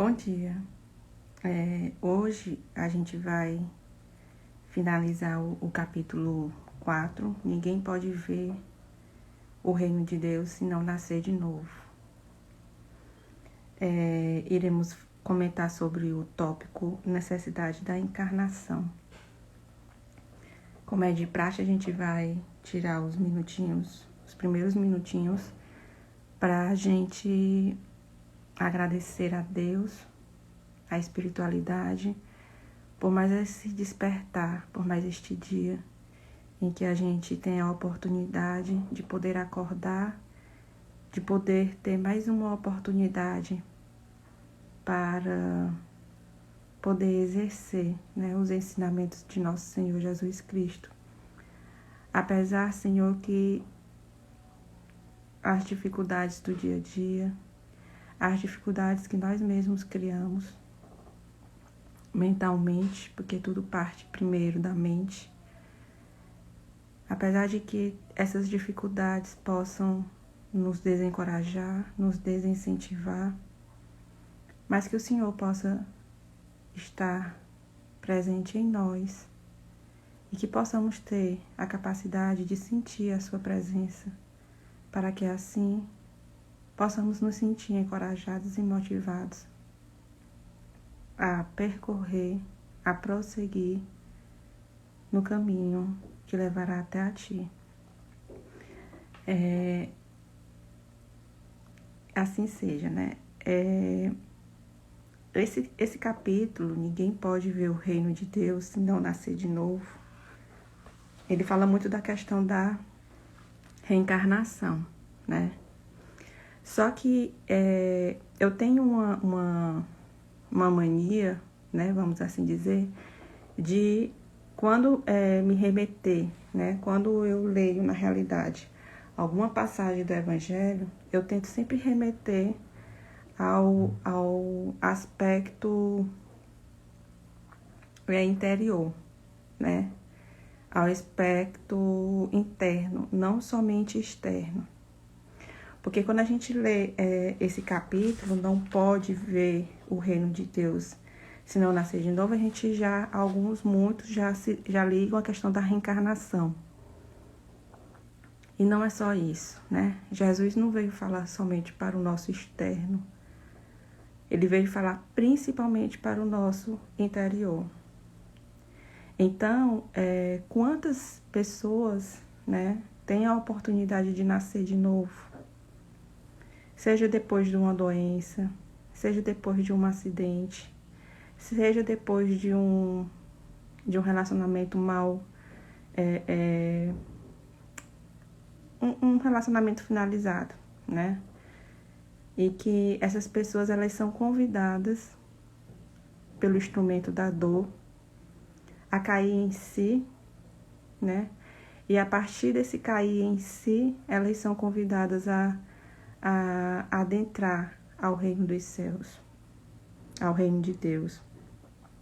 Bom dia. Hoje a gente vai finalizar o capítulo 4. Ninguém pode ver o reino de Deus se não nascer de novo. Iremos comentar sobre o tópico necessidade da encarnação. Como é de praxe, a gente vai tirar os primeiros minutinhos, para a gente agradecer a Deus, a espiritualidade, por mais esse despertar, por mais este dia em que a gente tem a oportunidade de poder acordar, de poder ter mais uma oportunidade para poder exercer, os ensinamentos de nosso Senhor Jesus Cristo. Apesar, Senhor, que as dificuldades do dia a dia, as dificuldades que nós mesmos criamos mentalmente, porque tudo parte primeiro da mente, apesar de que essas dificuldades possam nos desencorajar, nos desincentivar, mas que o Senhor possa estar presente em nós e que possamos ter a capacidade de sentir a sua presença, para que assim possamos nos sentir encorajados e motivados a percorrer, a prosseguir no caminho que levará até a Ti. Assim seja, Esse capítulo, ninguém pode ver o reino de Deus se não nascer de novo. Ele fala muito da questão da reencarnação, Só que eu tenho uma mania, vamos assim dizer, de quando me remeter, quando eu leio na realidade alguma passagem do Evangelho, eu tento sempre remeter ao aspecto interior, ao aspecto interno, não somente externo. Porque quando a gente lê esse capítulo, não pode ver o reino de Deus se não nascer de novo, a gente muitos já ligam a questão da reencarnação. E não é só isso, Jesus não veio falar somente para o nosso externo. Ele veio falar principalmente para o nosso interior. Então, quantas pessoas, têm a oportunidade de nascer de novo? Seja depois de uma doença, seja depois de um acidente, seja depois de um relacionamento mal, um relacionamento finalizado, E que essas pessoas, elas são convidadas pelo instrumento da dor a cair em si, E a partir desse cair em si, elas são convidadas a adentrar ao reino dos céus, ao reino de Deus.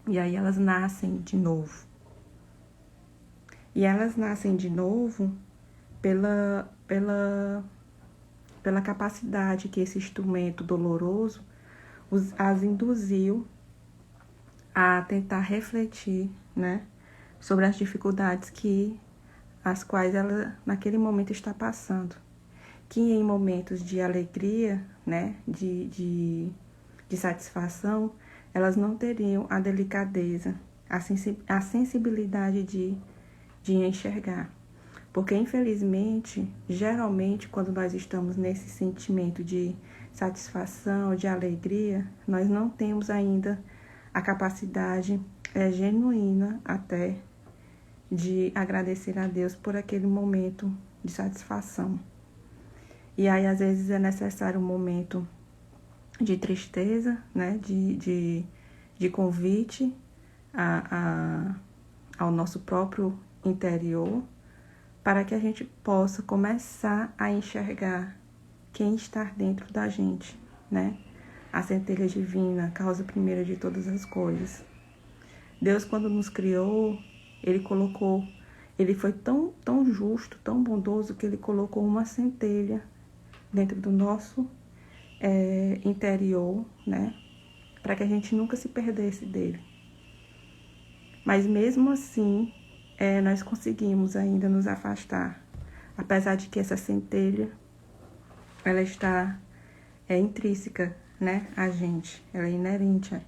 E aí elas nascem de novo. E elas nascem de novo pela capacidade que esse instrumento doloroso as induziu a tentar refletir, sobre as dificuldades as quais ela naquele momento está passando. Que em momentos de alegria, de satisfação, elas não teriam a delicadeza, a sensibilidade de enxergar. Porque, infelizmente, geralmente, quando nós estamos nesse sentimento de satisfação, de alegria, nós não temos ainda a capacidade genuína até de agradecer a Deus por aquele momento de satisfação. E aí, às vezes, é necessário um momento de tristeza, de convite ao nosso próprio interior, para que a gente possa começar a enxergar quem está dentro da gente, A centelha divina, a causa primeira de todas as coisas. Deus, quando nos criou, Ele foi tão justo, tão bondoso, que Ele colocou uma centelha dentro do nosso interior, para que a gente nunca se perdesse dele. Mas mesmo assim, nós conseguimos ainda nos afastar, apesar de que essa centelha, ela está intrínseca, né, a gente, ela é inerente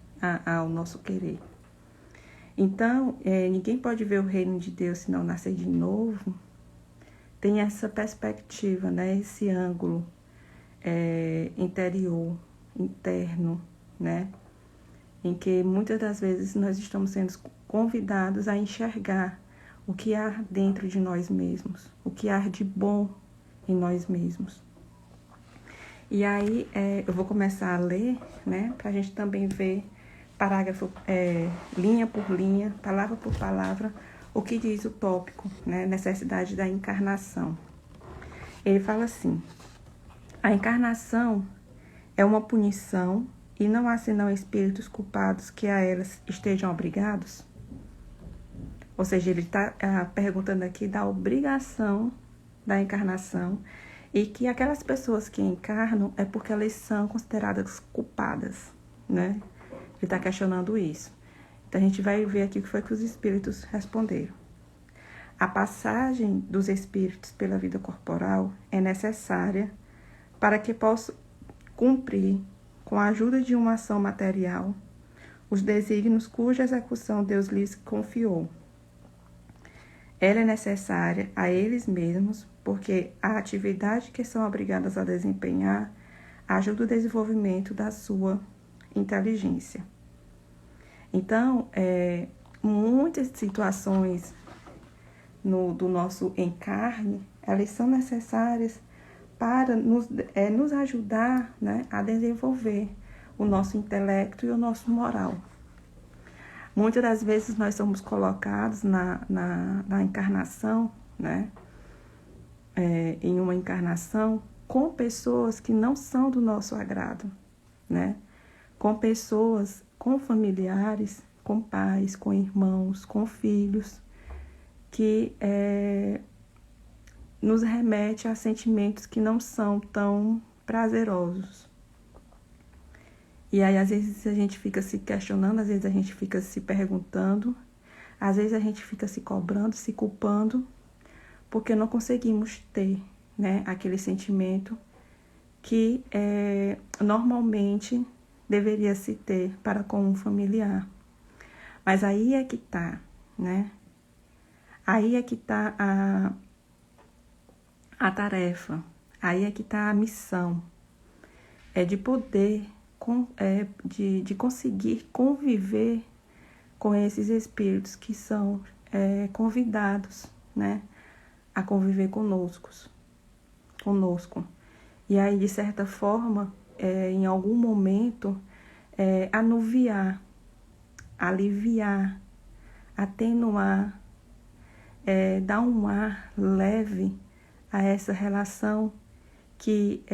ao nosso querer. Então, ninguém pode ver o reino de Deus se não nascer de novo. Tem essa perspectiva, né, esse ângulo interior, interno, né, em que muitas das vezes nós estamos sendo convidados a enxergar o que há dentro de nós mesmos, o que há de bom em nós mesmos. E aí eu vou começar a ler, né, para a gente também ver parágrafo, linha por linha, palavra por palavra, o que diz o tópico, né, necessidade da encarnação. Ele fala assim: a encarnação é uma punição e não há senão espíritos culpados que a elas estejam obrigados? Ou seja, ele está perguntando aqui da obrigação da encarnação e que aquelas pessoas que encarnam é porque elas são consideradas culpadas, né? Ele está questionando isso. Então, a gente vai ver aqui o que foi que os espíritos responderam. A passagem dos espíritos pela vida corporal é necessária para que possam cumprir, com a ajuda de uma ação material, os desígnios cuja execução Deus lhes confiou. Ela é necessária a eles mesmos, porque a atividade que são obrigadas a desempenhar ajuda o desenvolvimento da sua inteligência. Então, muitas situações do nosso encarne, elas são necessárias para nos ajudar, né, a desenvolver o nosso intelecto e o nosso moral. Muitas das vezes nós somos colocados na encarnação, né, em uma encarnação com pessoas que não são do nosso agrado, né, com pessoas, com familiares, com pais, com irmãos, com filhos, que nos remete a sentimentos que não são tão prazerosos. E aí, às vezes, a gente fica se questionando, às vezes a gente fica se perguntando, às vezes a gente fica se cobrando, se culpando, porque não conseguimos ter, né, aquele sentimento que normalmente deveria se ter para com um familiar. Mas aí é que está, né? Aí é que está a tarefa, aí é que está a missão, de poder, de conseguir conviver com esses espíritos que são convidados, né, a conviver conosco. E aí, de certa forma, em algum momento, anuviar, aliviar, atenuar, dar um ar leve a essa relação que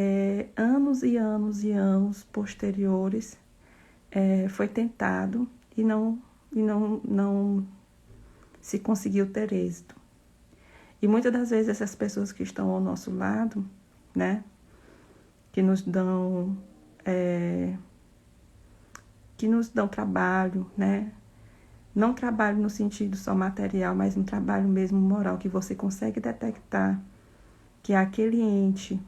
anos e anos e anos posteriores foi tentado e não se conseguiu ter êxito. E muitas das vezes essas pessoas que estão ao nosso lado, né, que nos dão trabalho, né, não trabalho no sentido só material, mas um trabalho mesmo moral, que você consegue detectar que aquele ente,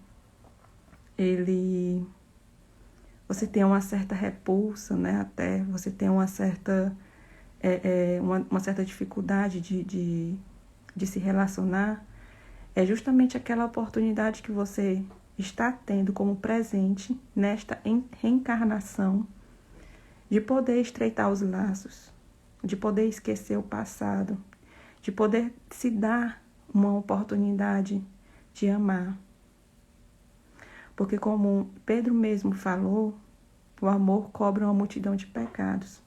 você tem uma certa repulsa, né, até você tem uma certa dificuldade de se relacionar, é justamente aquela oportunidade que você está tendo como presente nesta reencarnação, de poder estreitar os laços, de poder esquecer o passado, de poder se dar uma oportunidade de amar. Porque, como Pedro mesmo falou, o amor cobre uma multidão de pecados.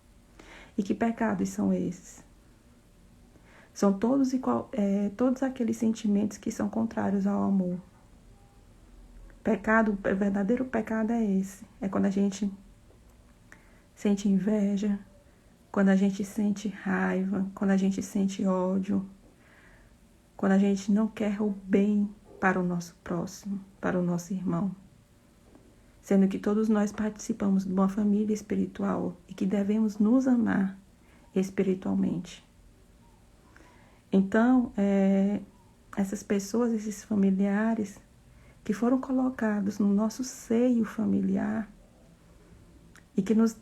E que pecados são esses? São todos aqueles sentimentos que são contrários ao amor. Pecado, o verdadeiro pecado é esse. É quando a gente sente inveja, quando a gente sente raiva, quando a gente sente ódio, quando a gente não quer o bem para o nosso próximo, para o nosso irmão. sendo que todos nós participamos de uma família espiritual e que devemos nos amar espiritualmente. Então, essas pessoas, esses familiares que foram colocados no nosso seio familiar e que nos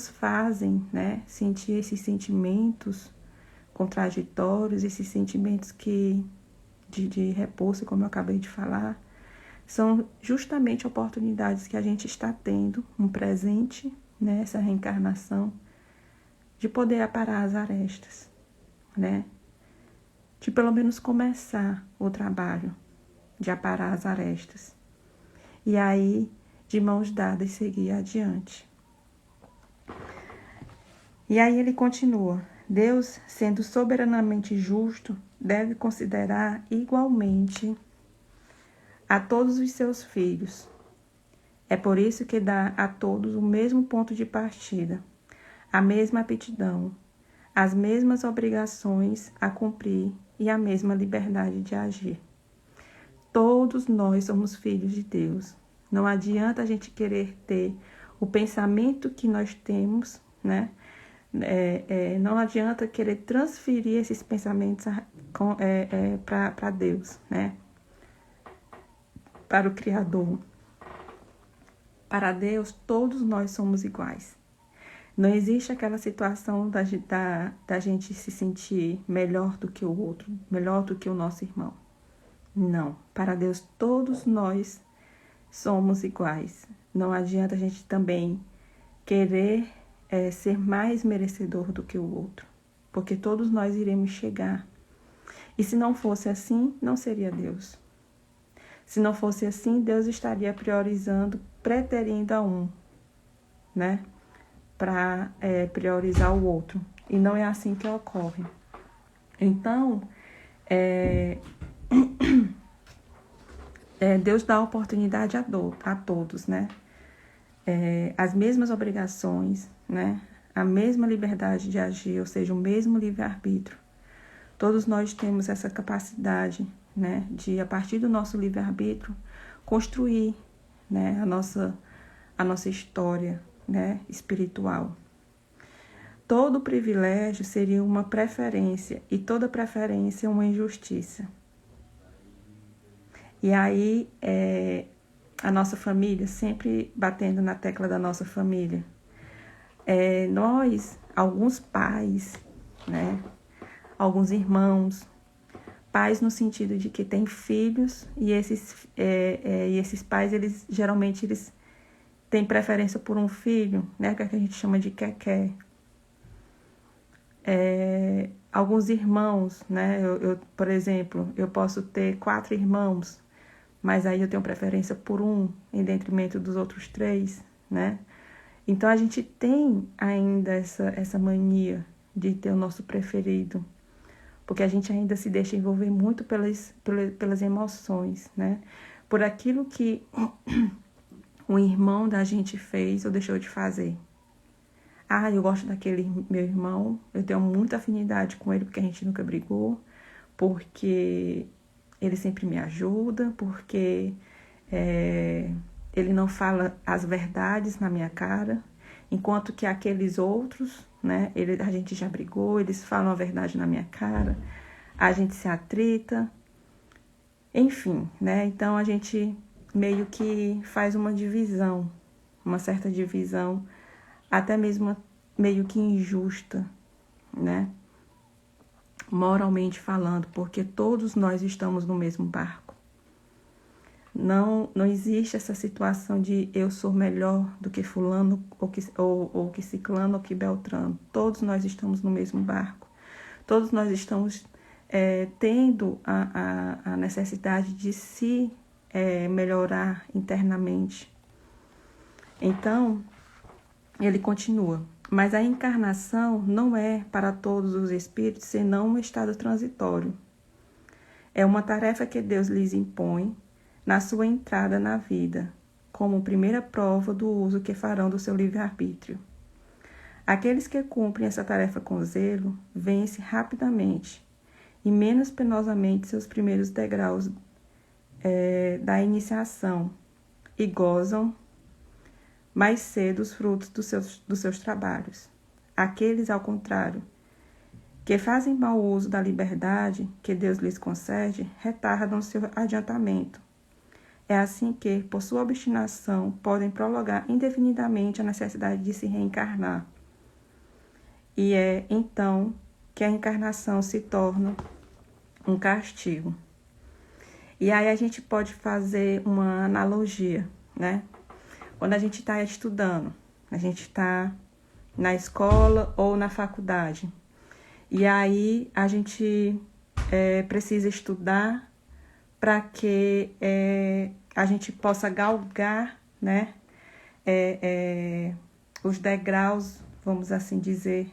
fazem, né, sentir esses sentimentos contraditórios, esses sentimentos de repulsa, como eu acabei de falar, são justamente oportunidades que a gente está tendo, um presente, né, essa reencarnação, de poder aparar as arestas, né? De pelo menos começar o trabalho de aparar as arestas. E aí, de mãos dadas, seguir adiante. E aí ele continua: Deus, sendo soberanamente justo, deve considerar igualmente a todos os seus filhos. É por isso que dá a todos o mesmo ponto de partida, a mesma aptidão, as mesmas obrigações a cumprir e a mesma liberdade de agir. Todos nós somos filhos de Deus. Não adianta a gente querer ter o pensamento que nós temos, né? Não adianta querer transferir esses pensamentos para Deus, né? Para o Criador. Para Deus, todos nós somos iguais. Não existe aquela situação da gente se sentir melhor do que o outro, melhor do que o nosso irmão. Não. Para Deus, todos nós somos iguais. Não adianta a gente também querer ser mais merecedor do que o outro, porque todos nós iremos chegar. E se não fosse assim, não seria Deus. Se não fosse assim, Deus estaria priorizando, preterindo a um, né? Para priorizar o outro. E não é assim que ocorre. Então, Deus dá oportunidade a todos, né? As mesmas obrigações, né? A mesma liberdade de agir, ou seja, o mesmo livre-arbítrio. Todos nós temos essa capacidade, né? De, a partir do nosso livre-arbítrio, construir, né? A nossa história, né? Espiritual. Todo privilégio seria uma preferência e toda preferência uma injustiça. E aí, a nossa família, sempre batendo na tecla da nossa família. Nós, alguns pais, né? Alguns irmãos, pais no sentido de que têm filhos e esses pais, geralmente eles têm preferência por um filho, né? Que a gente chama de quequé. Alguns irmãos, né? Por exemplo, eu posso ter 4 irmãos, mas aí eu tenho preferência por um em detrimento dos outros 3, né? Então, a gente tem ainda essa mania de ter o nosso preferido, porque a gente ainda se deixa envolver muito pelas emoções, né? Por aquilo que um irmão da gente fez ou deixou de fazer. Ah, eu gosto daquele meu irmão, eu tenho muita afinidade com ele porque a gente nunca brigou, porque ele sempre me ajuda, porque ele não fala as verdades na minha cara, enquanto que aqueles outros, né, a gente já brigou, eles falam a verdade na minha cara, a gente se atrita, enfim, né? Então a gente meio que faz uma divisão, uma certa divisão, até mesmo meio que injusta, né? Moralmente falando, porque todos nós estamos no mesmo barco. Não existe essa situação de eu sou melhor do que fulano, ou que ciclano, ou que beltrano. Todos nós estamos no mesmo barco. Todos nós estamos tendo a necessidade de se melhorar internamente. Então, ele continua. Mas a encarnação não é para todos os espíritos senão um estado transitório. É uma tarefa que Deus lhes impõe na sua entrada na vida, como primeira prova do uso que farão do seu livre-arbítrio. Aqueles que cumprem essa tarefa com zelo vencem rapidamente e menos penosamente seus primeiros degraus da iniciação e gozam mais cedo os frutos dos seus trabalhos. Aqueles, ao contrário, que fazem mau uso da liberdade que Deus lhes concede, retardam seu adiantamento. É assim que, por sua obstinação, podem prolongar indefinidamente a necessidade de se reencarnar. E é então que a encarnação se torna um castigo. E aí a gente pode fazer uma analogia, né? Quando a gente está estudando, a gente está na escola ou na faculdade. E aí a gente precisa estudar para que a gente possa galgar, né, os degraus, vamos assim dizer,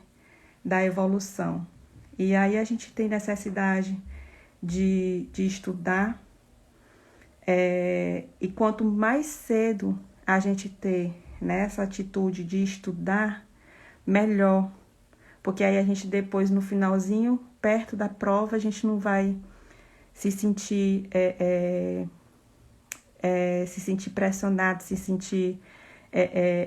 da evolução. E aí a gente tem necessidade de estudar, e quanto mais cedo a gente ter, né, essa atitude de estudar, melhor. Porque aí a gente depois, no finalzinho, perto da prova, a gente não vai se sentir pressionado, se sentir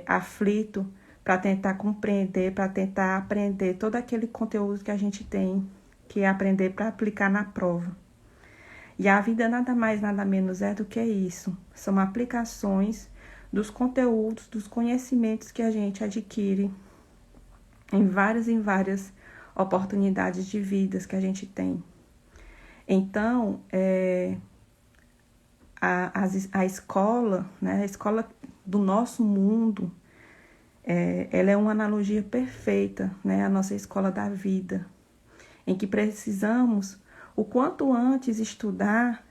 aflito para tentar compreender, para tentar aprender todo aquele conteúdo que a gente tem que aprender para aplicar na prova. E a vida nada mais, nada menos é do que isso. São aplicações dos conteúdos, dos conhecimentos que a gente adquire em várias oportunidades de vidas que a gente tem. Então, a escola, né, a escola do nosso mundo, ela é uma analogia perfeita, né, a nossa escola da vida, em que precisamos o quanto antes estudar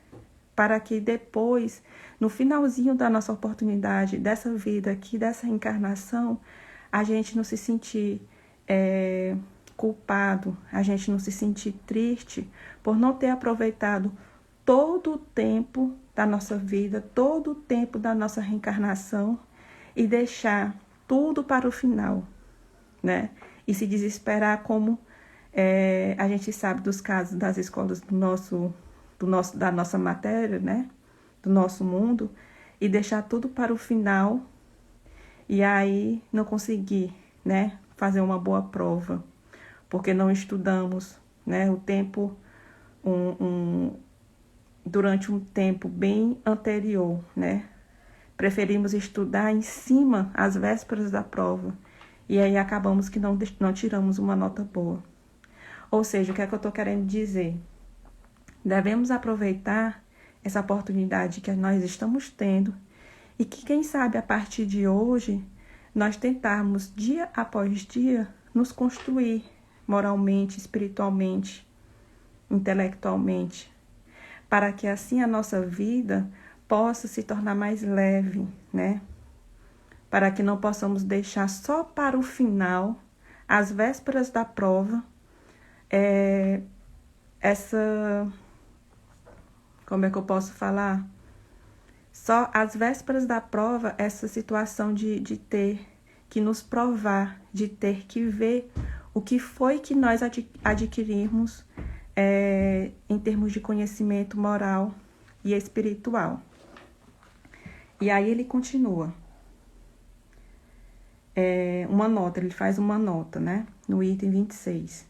para que depois, no finalzinho da nossa oportunidade, dessa vida aqui, dessa encarnação, a gente não se sentir culpado, a gente não se sentir triste por não ter aproveitado todo o tempo da nossa vida, todo o tempo da nossa reencarnação e deixar tudo para o final, né? E se desesperar como a gente sabe dos casos das escolas da nossa matéria, né? Do nosso mundo, e deixar tudo para o final e aí não conseguir, né, fazer uma boa prova, porque não estudamos, né, o tempo, durante um tempo bem anterior, né? Preferimos estudar em cima, às vésperas da prova, e aí acabamos que não tiramos uma nota boa. Ou seja, o que é que eu estou querendo dizer? Devemos aproveitar essa oportunidade que nós estamos tendo e que, quem sabe, a partir de hoje, nós tentarmos, dia após dia, nos construir moralmente, espiritualmente, intelectualmente, para que assim a nossa vida possa se tornar mais leve, né? Para que não possamos deixar só para o final, às vésperas da prova, como é que eu posso falar? Só às vésperas da prova, essa situação de ter que nos provar, de ter que ver o que foi que nós adquirimos em termos de conhecimento moral e espiritual. E aí ele continua. Ele faz uma nota, né? No item 26.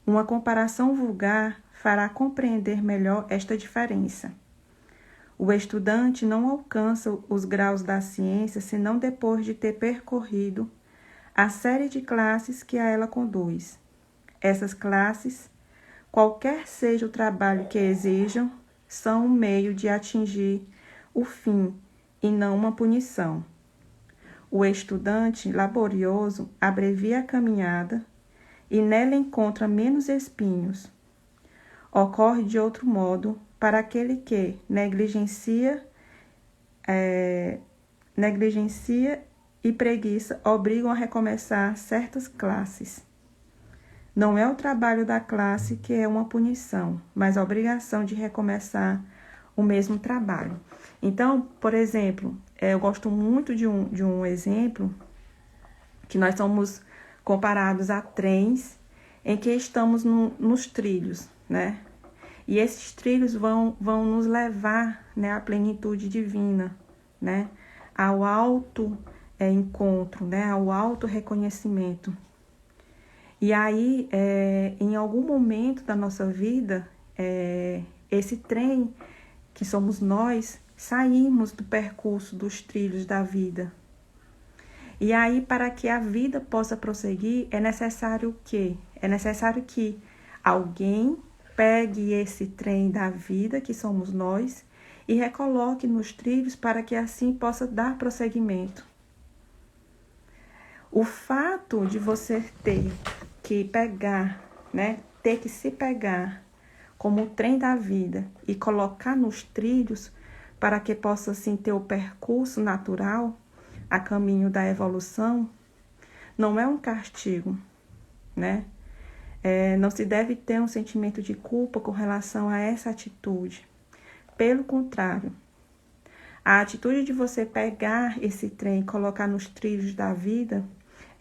Uma comparação vulgar fará compreender melhor esta diferença. O estudante não alcança os graus da ciência senão depois de ter percorrido a série de classes que a ela conduz. Essas classes, qualquer seja o trabalho que exijam, são um meio de atingir o fim e não uma punição. O estudante laborioso abrevia a caminhada e nela encontra menos espinhos. Ocorre de outro modo para aquele que negligencia e preguiça obrigam a recomeçar certas classes. Não é o trabalho da classe que é uma punição, mas a obrigação de recomeçar o mesmo trabalho. Então, por exemplo, eu gosto muito de um exemplo que nós somos comparados a trens em que estamos nos trilhos, né? E esses trilhos vão nos levar, né, à plenitude divina, né, ao auto-encontro, né, ao auto-reconhecimento. E aí, em algum momento da nossa vida, esse trem que somos nós, saímos do percurso dos trilhos da vida. E aí, para que a vida possa prosseguir, é necessário o quê? É necessário que alguém pegue esse trem da vida, que somos nós, e recoloque nos trilhos para que assim possa dar prosseguimento. O fato de você ter que pegar, né, ter que se pegar como o trem da vida e colocar nos trilhos para que possa assim ter o percurso natural a caminho da evolução, não é um castigo, né? Não se deve ter um sentimento de culpa com relação a essa atitude. Pelo contrário, a atitude de você pegar esse trem e colocar nos trilhos da vida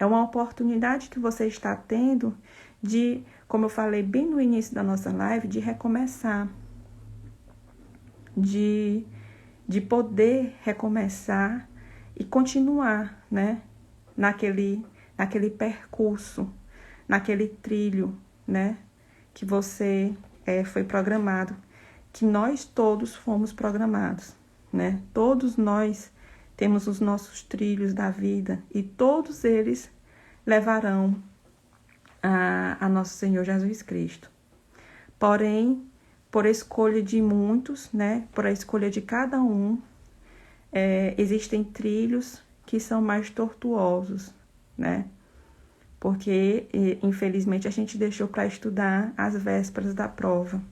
é uma oportunidade que você está tendo de, como eu falei bem no início da nossa live, de recomeçar, de poder recomeçar e continuar, né, naquele percurso, naquele trilho, né, que você foi programado, que nós todos fomos programados, né? Todos nós temos os nossos trilhos da vida e todos eles levarão a nosso Senhor Jesus Cristo. Porém, por escolha de muitos, né, por a escolha de cada um, existem trilhos que são mais tortuosos, né? Porque, infelizmente, a gente deixou para estudar às vésperas da prova.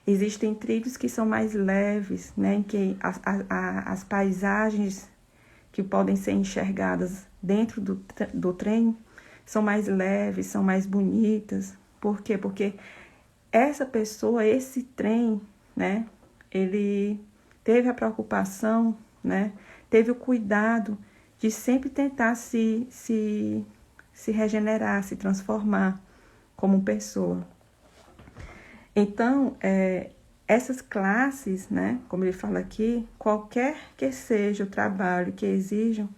Existem trilhos que são mais leves, né? Em que as paisagens que podem ser enxergadas dentro do trem são mais leves, são mais bonitas. Por quê? Porque essa pessoa, esse trem, né? Ele teve a preocupação, né? Teve o cuidado de sempre tentar se regenerar, se transformar como pessoa. Então, essas classes, né, como ele fala aqui, qualquer que seja o trabalho que exijam,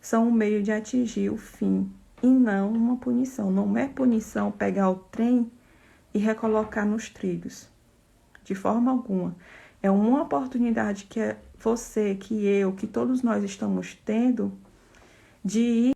são um meio de atingir o fim e não uma punição. Não é punição pegar o trem e recolocar nos trilhos, de forma alguma. É uma oportunidade que você, que eu, que todos nós estamos tendo de ir